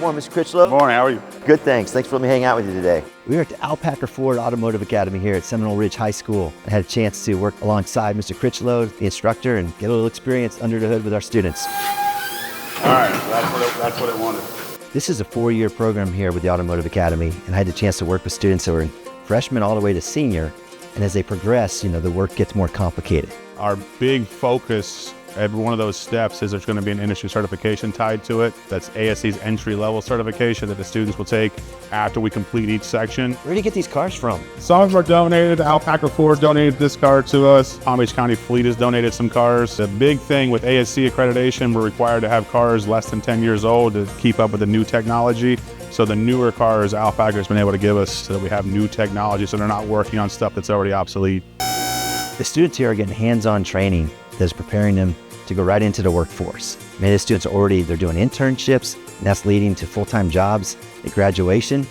morning, Mr. Critchlow. Good morning, how are you? Good, thanks. Thanks for letting me hang out with you today. We are at the Packer Ford Automotive Academy here at Seminole Ridge High School. I had a chance to work alongside Mr. Critchlow, the instructor, and get a little experience under the hood with our students. All right, that's what I wanted. This is a 4-year program here with the Automotive Academy, and I had the chance to work with students that were freshmen all the way to senior. And as they progress, the work gets more complicated. Our big focus, every one of those steps, is there's going to be an industry certification tied to it. That's ASC's entry-level certification that the students will take after we complete each section. Where do you get these cars from? Some of them are donated. Packer Ford donated this car to us. Palm Beach County Fleet has donated some cars. The big thing with ASC accreditation, we're required to have cars less than 10 years old to keep up with the new technology. So the newer cars Alpacker's been able to give us so that we have new technology, so they're not working on stuff that's already obsolete. The students here are getting hands-on training that's preparing them to go right into the workforce. Many of the students they're doing internships, and that's leading to full-time jobs at graduation.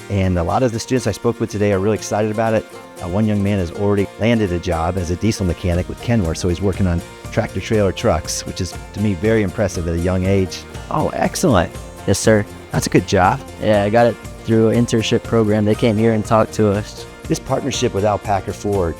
And a lot of the students I spoke with today are really excited about it. One young man has already landed a job as a diesel mechanic with Kenworth, so he's working on tractor-trailer trucks, which is, to me, very impressive at a young age. Oh, excellent. Yes, sir. That's a good job. Yeah, I got it through an internship program. They came here and talked to us. This partnership with Packer Ford,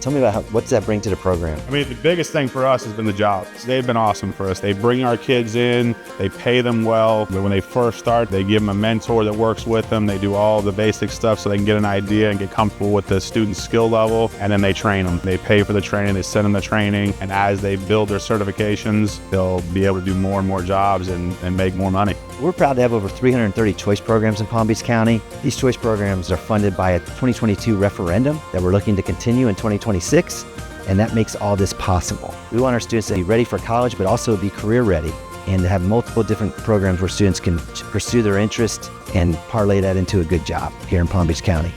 tell me about what does that bring to the program? I mean, the biggest thing for us has been the jobs. They've been awesome for us. They bring our kids in, they pay them well. When they first start, they give them a mentor that works with them. They do all the basic stuff so they can get an idea and get comfortable with the student's skill level, and then they train them. They pay for the training, they send them the training, and as they build their certifications, they'll be able to do more and more jobs and make more money. We're proud to have over 330 choice programs in Palm Beach County. These choice programs are funded by a 2022 referendum that we're looking to continue in 2026, and that makes all this possible. We want our students to be ready for college, but also be career ready, and to have multiple different programs where students can pursue their interest and parlay that into a good job here in Palm Beach County.